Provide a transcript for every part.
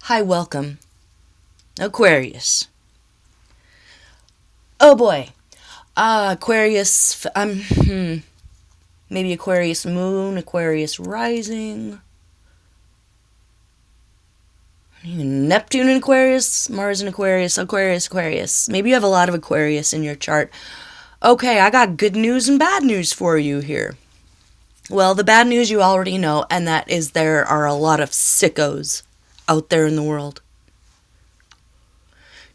Hi, welcome. Aquarius. Oh boy. Aquarius, maybe Aquarius moon, Aquarius rising. Neptune in Aquarius, Mars in Aquarius, Aquarius. Maybe you have a lot of Aquarius in your chart. Okay, I got good news and bad news for you here. Well, the bad news you already know, and that is there are a lot of sickos out there in the world.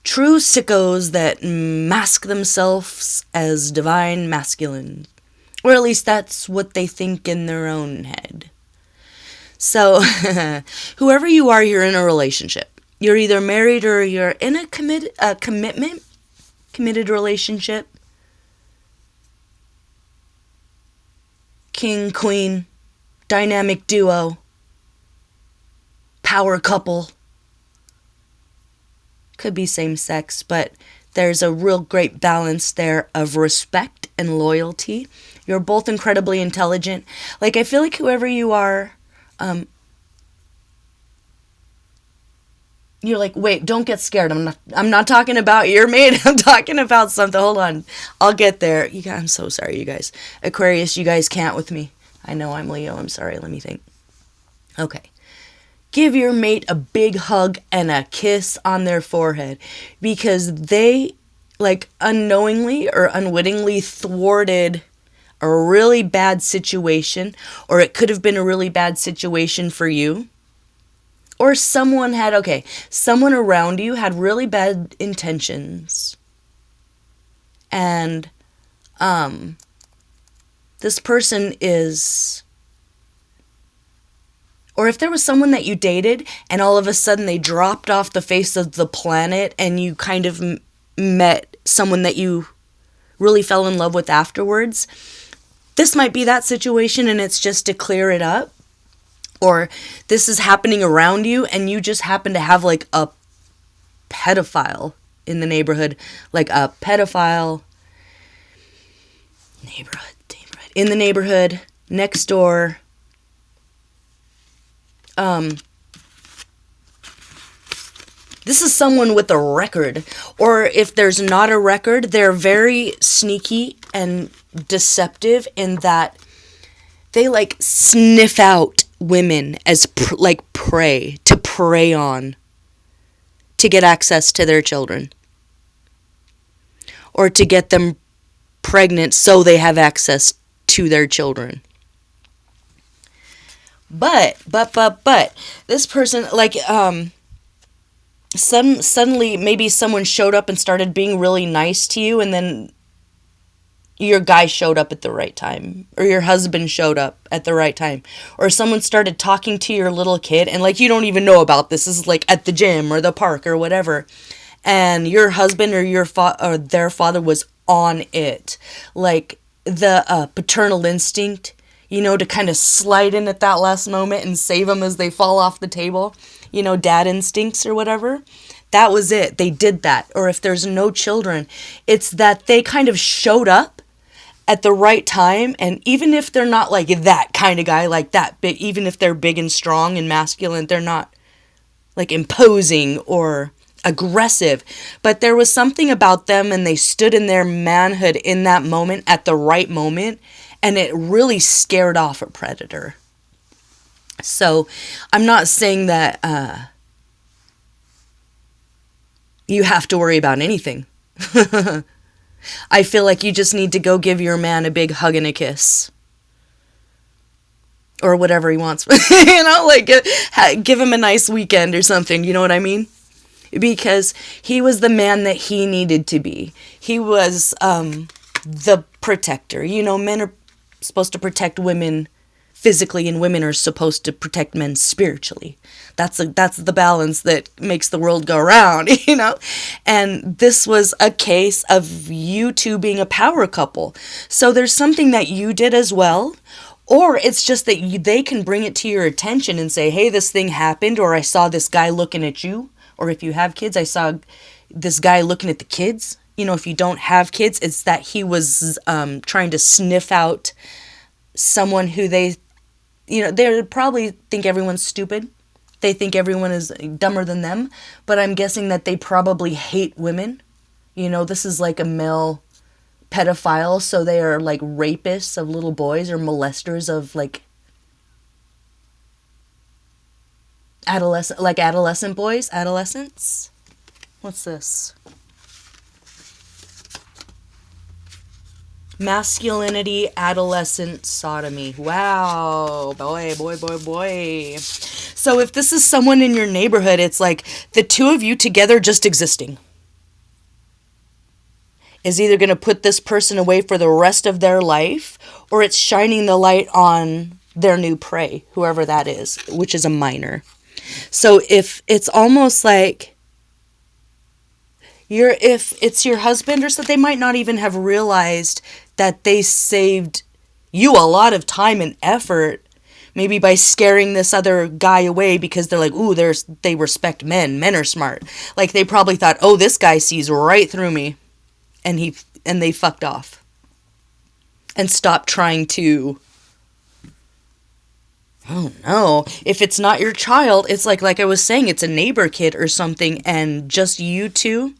True sickos that mask themselves as divine masculine. Or at least that's what they think in their own head. So, whoever you are, you're in a relationship. You're either married or you're in a committed relationship. King, queen, dynamic duo, power couple. Could be same sex, but there's a real great balance there of respect and loyalty. You're both incredibly intelligent. Like, I feel like whoever you are, you're like, wait, don't get scared. I'm not talking about your mate. I'm talking about something. Hold on. I'll get there. I'm so sorry, you guys. Aquarius, you guys can't with me. I know I'm Leo. I'm sorry. Let me think. Okay. Give your mate a big hug and a kiss on their forehead because they, like, unknowingly or unwittingly thwarted a really bad situation, or it could have been a really bad situation for you. Or someone around you had really bad intentions. And this person is, or if there was someone that you dated and all of a sudden they dropped off the face of the planet and you kind of met someone that you really fell in love with afterwards, this might be that situation and it's just to clear it up. Or this is happening around you and you just happen to have like a pedophile in the neighborhood. Like a pedophile neighborhood. In the neighborhood, next door. This is someone with a record. Or if there's not a record, they're very sneaky and deceptive in that they like sniff out women as prey, to prey on, to get access to their children, or to get them pregnant so they have access to their children. But this person, like, suddenly maybe someone showed up and started being really nice to you, and then your guy showed up at the right time, or your husband showed up at the right time, or someone started talking to your little kid, and like you don't even know about this. This is like at the gym or the park or whatever, and your husband or or their father was on it, like the paternal instinct, to kind of slide in at that last moment and save them as they fall off the table, dad instincts or whatever. That was it. They did that. Or if there's no children, it's that they kind of showed up at the right time, and even if they're not like that kind of guy, like that, but even if they're big and strong and masculine, they're not like imposing or aggressive, but there was something about them and they stood in their manhood in that moment at the right moment, and it really scared off a predator. So I'm not saying that you have to worry about anything. I feel like you just need to go give your man a big hug and a kiss. Or whatever he wants. Give him a nice weekend or something, you know what I mean? Because he was the man that he needed to be. He was the protector. Men are supposed to protect women physically, and women are supposed to protect men spiritually. That's the balance that makes the world go round, And this was a case of you two being a power couple. So there's something that you did as well, or it's just that they can bring it to your attention and say, hey, this thing happened, or I saw this guy looking at you, or if you have kids, I saw this guy looking at the kids. If you don't have kids, it's that he was trying to sniff out someone who they probably think everyone's stupid, They think everyone is dumber than them, but I'm guessing that they probably hate women. You know, this is like a male pedophile, so they are like rapists of little boys or molesters of like adolescent boys, adolescents. What's this? Masculinity, adolescent, sodomy. Wow. Boy, boy, boy, boy. So if this is someone in your neighborhood, it's like the two of you together just existing is either going to put this person away for the rest of their life, or it's shining the light on their new prey, whoever that is, which is a minor. So if it's almost like if it's your husband or so, they might not even have realized that they saved you a lot of time and effort, maybe by scaring this other guy away because they're like, ooh, they respect men. Men are smart. Like they probably thought, oh, this guy sees right through me. And they fucked off and stopped trying to, I don't know, if it's not your child, it's like I was saying, it's a neighbor kid or something, and just you two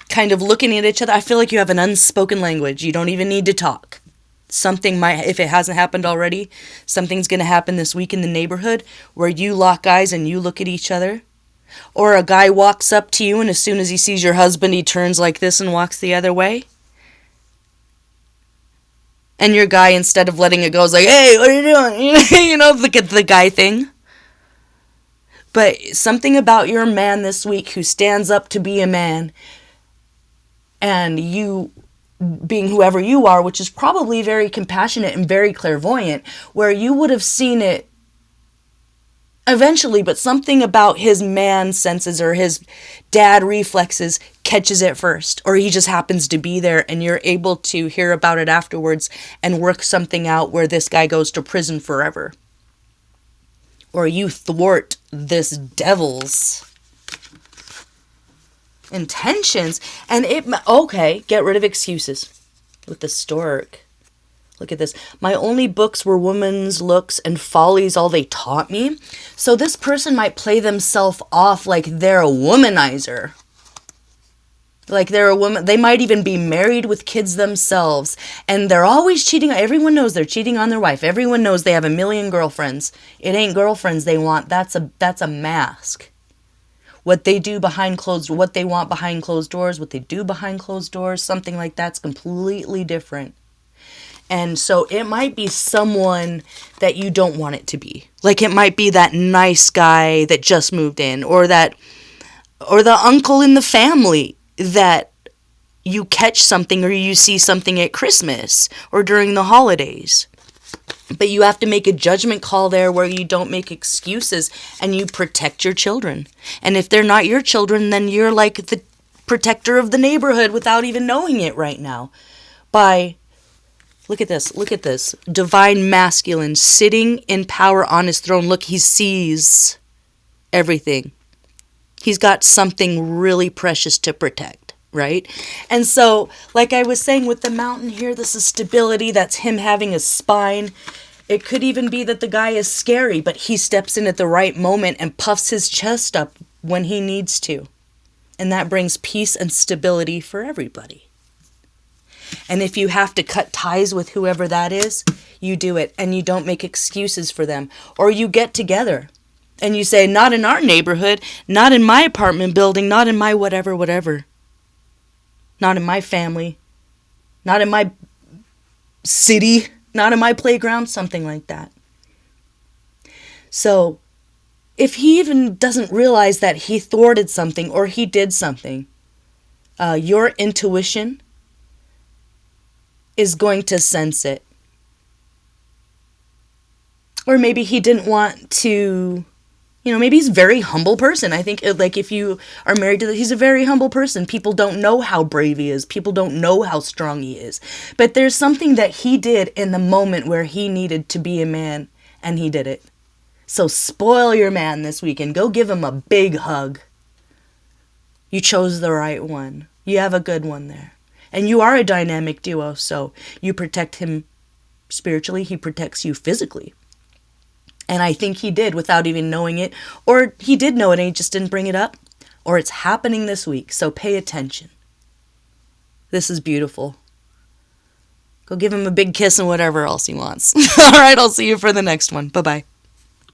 kind of looking at each other. I feel like you have an unspoken language. You don't even need to talk. Something might, if it hasn't happened already, something's going to happen this week in the neighborhood where you lock eyes and you look at each other. Or a guy walks up to you and as soon as he sees your husband, he turns like this and walks the other way. And your guy, instead of letting it go, is like, hey, what are you doing? You know, look at the guy thing. But something about your man this week who stands up to be a man, and you being whoever you are, which is probably very compassionate and very clairvoyant, where you would have seen it eventually, but something about his man senses or his dad reflexes catches it first, or he just happens to be there and you're able to hear about it afterwards and work something out where this guy goes to prison forever. Or you thwart this devil's intentions, and get rid of excuses with the stork. Look at this. My only books were women's looks and follies, all they taught me. So this person might play themselves off like they're a womanizer. Like they're a woman. They might even be married with kids themselves. And they're always cheating. Everyone knows they're cheating on their wife. Everyone knows they have a million girlfriends. It ain't girlfriends they want. That's a mask. What they do behind what they want behind closed doors, what they do behind closed doors, something like that's completely different. And so it might be someone that you don't want it to be. Like it might be that nice guy that just moved in, or the uncle in the family that you catch something or you see something at Christmas or during the holidays. But you have to make a judgment call there where you don't make excuses and you protect your children. And if they're not your children, then you're like the protector of the neighborhood without even knowing it right now. Look at this. Divine masculine sitting in power on his throne. Look, he sees everything. He's got something really precious to protect, right? And so, like I was saying with the mountain here, this is stability. That's him having a spine. It could even be that the guy is scary, but he steps in at the right moment and puffs his chest up when he needs to. And that brings peace and stability for everybody. And if you have to cut ties with whoever that is, you do it. And you don't make excuses for them. Or you get together and you say, not in our neighborhood, not in my apartment building, not in my whatever. Not in my family, not in my city, not in my playground, something like that. So if he even doesn't realize that he thwarted something or he did something, your intuition is going to sense it. Or maybe he didn't want to, maybe he's a very humble person. I think like if you are married to he's a very humble person. People don't know how brave he is. People don't know how strong he is. But there's something that he did in the moment where he needed to be a man, and he did it. So spoil your man this weekend. Go give him a big hug. You chose the right one. You have a good one there. And you are a dynamic duo, so you protect him spiritually, he protects you physically. And I think he did without even knowing it. Or he did know it and he just didn't bring it up. Or it's happening this week. So pay attention. This is beautiful. Go give him a big kiss and whatever else he wants. All right, I'll see you for the next one. Bye-bye.